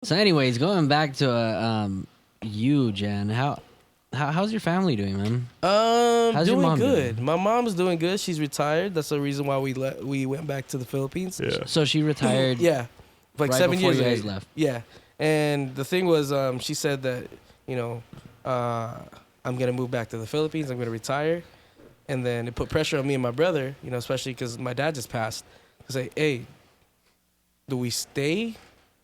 So, anyways, going back to you, Jen. How's your family doing, man? How's your Doing mom good. doing? My mom's doing good. She's retired. That's the reason why we went back to the Philippines. Yeah. So she retired. Yeah, like Right 7 before years you guys ago. left. Yeah, and the thing was, she said that I'm gonna move back to the Philippines. I'm gonna retire, and then it put pressure on me and my brother. Especially because my dad just passed. To say, hey, do we stay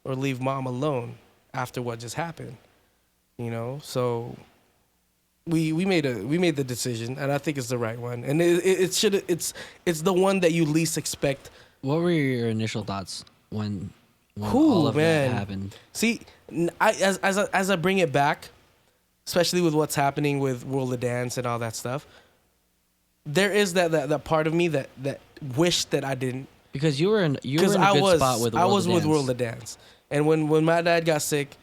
or leave mom alone after what just happened? So we made the decision, and I think it's the right one, and it's the one that you least expect. What were your initial thoughts when Cool, all of man. that happened? See, as I bring it back, especially with what's happening with World of Dance and all that stuff, there is that part of me that wished that I didn't, Because you were in a good spot with I World was of with Dance. World of Dance, and when my dad got sick,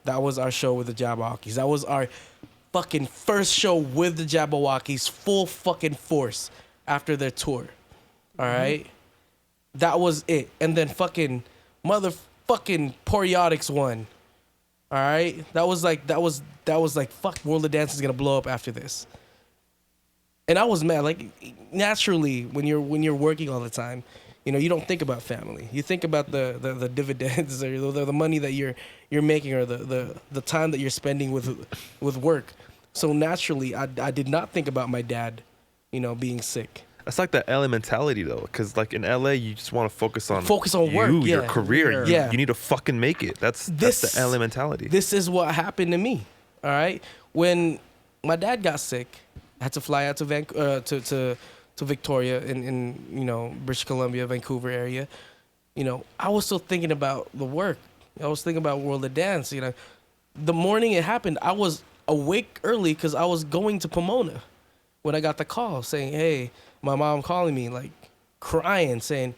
that was our show with the Jabberwockies. That was our fucking first show with the Jabberwockies, full fucking force after their tour. All right, that was it. And then fucking motherfucking Poriotics won. All right, that was like fuck, World of Dance is gonna blow up after this. And I was mad. Like, naturally, when you're working all the time, you don't think about family. You think about the dividends or the money that you're making, or the time that you're spending with work. So naturally, I did not think about my dad, being sick. That's like the LA mentality though, because like in LA, you just want to focus on work, your yeah. career. Yeah. You need to fucking make it. That's the LA mentality. This is what happened to me. All right, when my dad got sick, I had to fly out to Victoria in British Columbia, Vancouver area. I was still thinking about the work. I was thinking about World of Dance. The morning it happened, I was awake early because I was going to Pomona when I got the call saying, "Hey, my mom calling me, like crying, saying,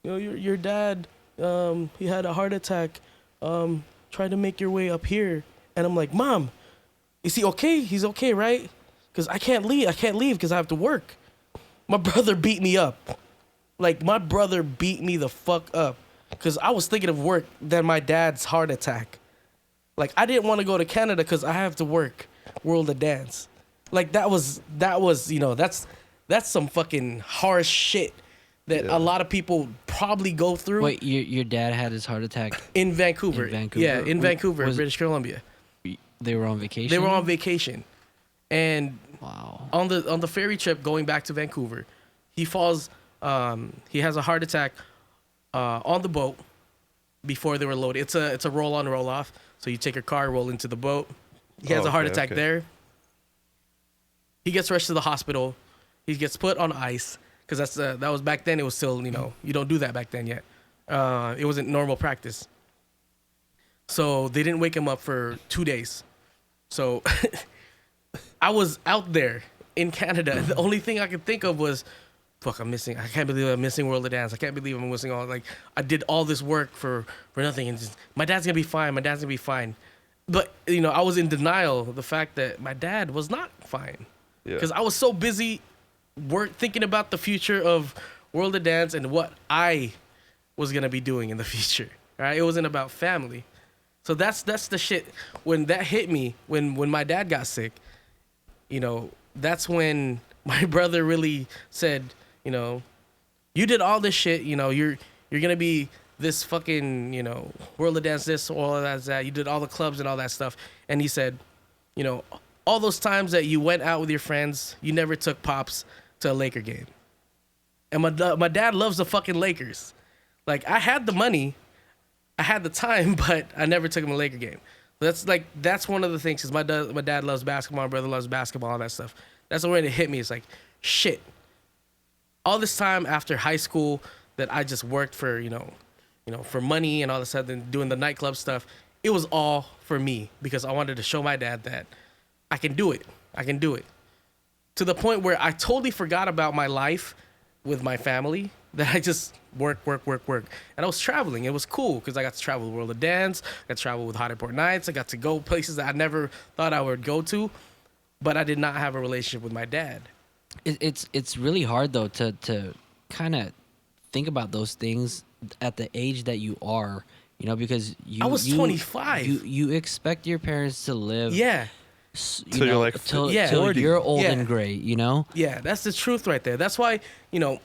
your dad, he had a heart attack. Try to make your way up here." And I'm like, "Mom, is he okay? He's okay, right? Because I can't leave. I can't leave because I have to work." My brother beat me up. Like, my brother beat me the fuck up because I was thinking of work than my dad's heart attack. Like, I didn't want to go to Canada because I have to work World of Dance. Like, that was that's some fucking harsh shit that a lot of people probably go through. Wait, your dad had his heart attack In Vancouver. In Vancouver? Yeah, in Vancouver, Was- British Columbia. They were on vacation. They were on vacation. And Wow. on the ferry trip going back to Vancouver, he falls. He has a heart attack on the boat before they were loaded. It's a roll on, roll off. So you take your car, roll into the boat. He has a heart attack there. He gets rushed to the hospital. He gets put on ice because that was back then. It was still you don't do that back then yet. It wasn't normal practice. So they didn't wake him up for 2 days. So I was out there in Canada. The only thing I could think of was, fuck, I can't believe I'm missing World of Dance. I can't believe I'm missing I did all this work for nothing. And just, my dad's going to be fine. My dad's going to be fine. But, I was in denial of the fact that my dad was not fine. Because I was so busy thinking about the future of World of Dance and what I was going to be doing in the future. Right? It wasn't about family. So that's the shit. When that hit me, when my dad got sick, that's when my brother really said, you did all this shit, you're gonna be this fucking, World of Dance, this, all of that. You did all the clubs and all that stuff. And he said, all those times that you went out with your friends, you never took Pops to a Laker game. And my dad loves the fucking Lakers. Like, I had the money, I had the time, but I never took him to a Laker game. That's one of the things, because my dad loves basketball, my brother loves basketball, all that stuff. That's the way it hit me. It's like, shit. All this time after high school that I just worked for, for money and all this other, doing the nightclub stuff, it was all for me because I wanted to show my dad that I can do it. I can do it. To the point where I totally forgot about my life with my family, that I just work. And I was traveling. It was cool because I got to travel the World of Dance. I got to travel with Hot Airport Nights. I got to go places that I never thought I would go to. But I did not have a relationship with my dad. It's really hard though to kind of think about those things at the age that you are. You know, because I was 25. You expect your parents to live. Yeah. Till you're like till 40. you're old Yeah. and gray. You know. Yeah, that's the truth right there. That's why, when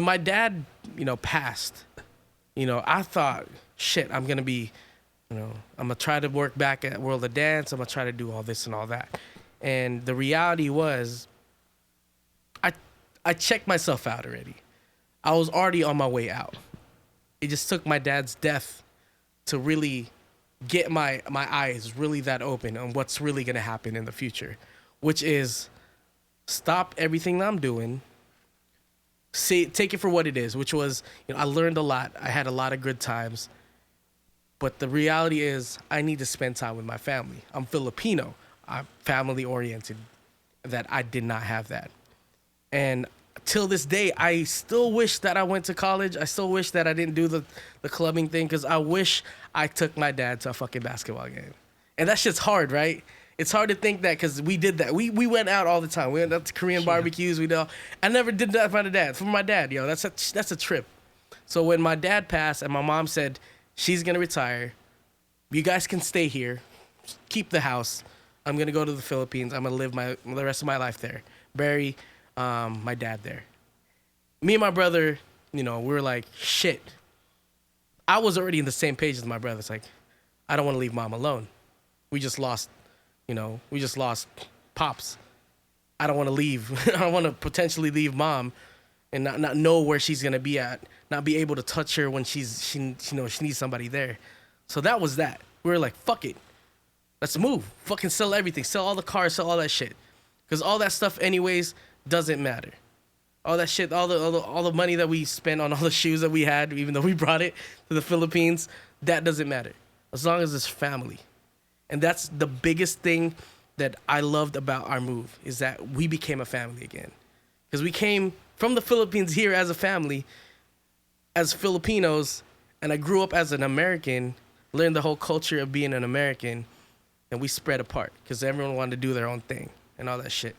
my dad, passed, I thought, shit, I'm going to be, I'm going to try to work back at World of Dance. I'm going to try to do all this and all that. And the reality was, I checked myself out already. I was already on my way out. It just took my dad's death to really get my eyes really that open on what's really going to happen in the future, which is stop everything that I'm doing, take it for what it is, which was, I learned a lot. I had a lot of good times. But the reality is I need to spend time with my family. I'm Filipino. I'm family oriented. That I did not have that. And till this day, I still wish that I went to college. I still wish that I didn't do the clubbing thing, because I wish I took my dad to a fucking basketball game. And that shit's hard, right? It's hard to think that, because we did that. We went out all the time. We went out to Korean barbecues. I never did that for my dad. That's a trip. So when my dad passed and my mom said she's gonna retire, you guys can stay here, keep the house. I'm gonna go to the Philippines. I'm gonna live the rest of my life there. Bury my dad there. Me and my brother, we were like, shit. I was already in the same page as my brother. It's like, I don't want to leave mom alone. We just lost pops. I don't want to leave. I don't want to potentially leave mom and not know where she's gonna be at, not be able to touch her when she needs somebody there. So that was that. We were like, fuck it. Let's move. Fucking sell everything. Sell all the cars, sell all that shit. Because all that stuff anyways doesn't matter. All that shit, all the money that we spent on all the shoes that we had, even though we brought it to the Philippines, that doesn't matter. As long as it's family. And that's the biggest thing that I loved about our move, is that we became a family again. Because we came from the Philippines here as a family, as Filipinos, and I grew up as an American, learned the whole culture of being an American, and we spread apart because everyone wanted to do their own thing and all that shit.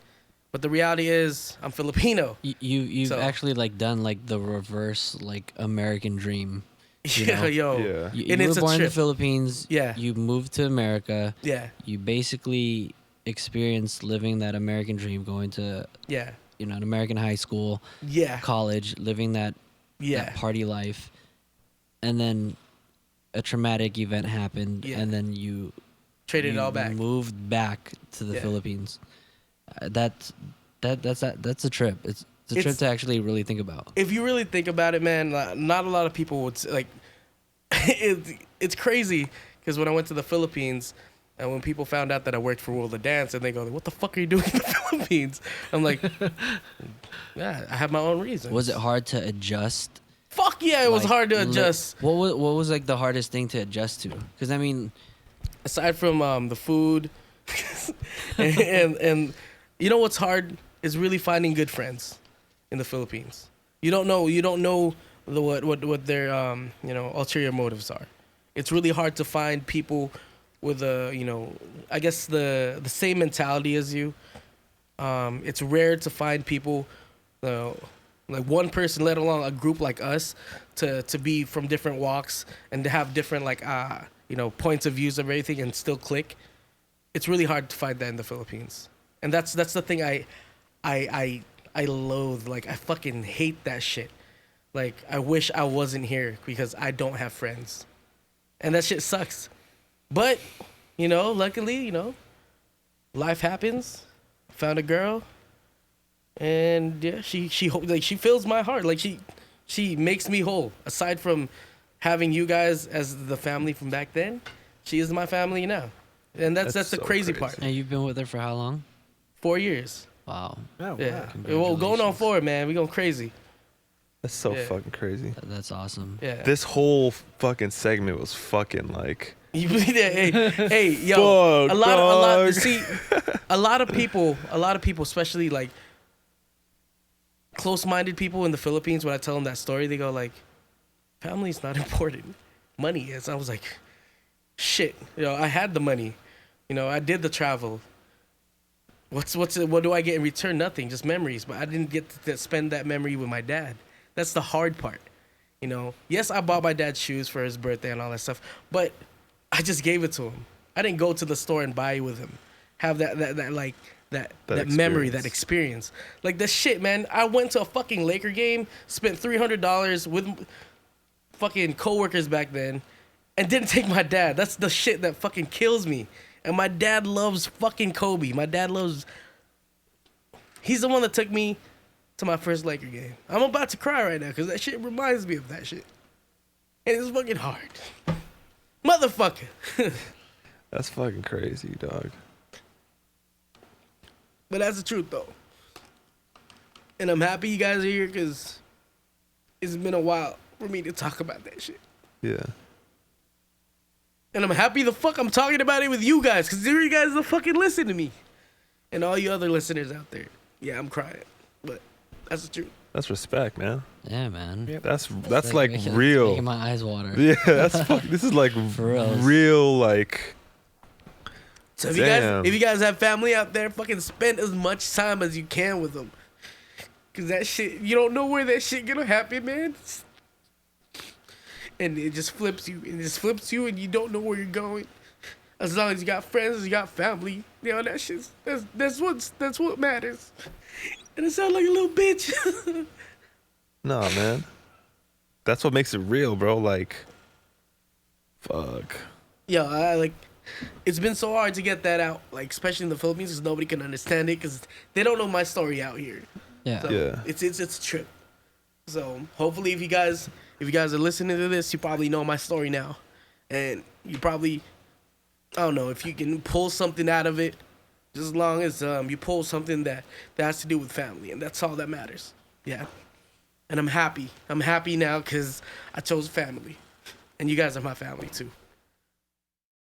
But the reality is, I'm Filipino. You've actually done the reverse American dream. Yeah, yo. Yeah. You were born in the Philippines. Yeah. You moved to America. Yeah. You basically experienced living that American dream, going to an American high school, college, living that party life, and then a traumatic event happened, and then you traded it all back, moved back to the Philippines. That's a trip. It's a trip to actually really think about. If you really think about it, man, not a lot of people would it's crazy, because when I went to the Philippines, and when people found out that I worked for World of Dance, and they go, "What the fuck are you doing in the Philippines?" I'm like, "Yeah, I have my own reasons." Was it hard to adjust? Fuck yeah, it was hard to adjust. What was the hardest thing to adjust to? Because I mean, aside from the food, and you know what's hard is really finding good friends in the Philippines. You don't know what their ulterior motives are. It's really hard to find people with I guess the same mentality as you. It's rare to find people, like one person, let alone a group like us, to be from different walks and to have different points of views of everything and still click. It's really hard to find that in the Philippines, and that's the thing I loathe. Like, I fucking hate that shit. Like, I wish I wasn't here because I don't have friends, and that shit sucks. But luckily, life happens. Found a girl, and yeah, she fills my heart. Like, she makes me whole. Aside from having you guys as the family from back then, she is my family now, and that's the so crazy crazy. part. and you've been with her for how long? 4 years. Wow. Oh, Yeah. wow. Well, going on Congratulations. 4, man. We going crazy. That's so Yeah. fucking crazy. That's awesome. Yeah. This whole fucking segment was fucking like. You believe that? Hey, yo. Fuck, a lot. dog. See, a lot of people, especially like close-minded people in the Philippines, when I tell them that story, they go like, "Family's not important. Money is." I was like, "Shit, I had the money. I did the travel. What do I get in return? Nothing, just memories. But I didn't get to spend that memory with my dad. That's the hard part. You know, yes, I bought my dad shoes for his birthday and all that stuff, but I just gave it to him. I didn't go to the store and buy it with him. Have that memory, that experience. Like the shit, man. I went to a fucking Laker game, spent $300 with fucking coworkers back then, and didn't take my dad. That's the shit that fucking kills me. And my dad loves fucking Kobe. He's the one that took me to my first Laker game. I'm about to cry right now because that shit reminds me of that shit. And it's fucking hard. Motherfucker. That's fucking crazy, dog. But that's the truth, though. And I'm happy you guys are here because it's been a while for me to talk about that shit. Yeah. And I'm happy the fuck I'm talking about it with you guys because you guys will fucking listen to me. And all you other listeners out there. Yeah, I'm crying. But that's the truth. That's respect, man. Yeah, man. Yeah, that's like real. Making my eyes water. Yeah, this is like real, like. So if you guys have family out there, fucking spend as much time as you can with them. Cause that shit, you don't know where that shit gonna happen, man. And it just flips you, and you don't know where you're going. As long as you got friends, you got family, you know that shit's that's what matters. And it sounds like a little bitch. Nah, man. That's what makes it real, bro. Like, fuck. Yo, it's been so hard to get that out, like especially in the Philippines, because nobody can understand it, because they don't know my story out here. Yeah. So Yeah. It's a trip. So hopefully, if you guys are listening to this, you probably know my story now, and you probably, I don't know, if you can pull something out of it, just as long as you pull something that has to do with family, and that's all that matters. Yeah. And I'm happy. I'm happy now because I chose family, and you guys are my family too.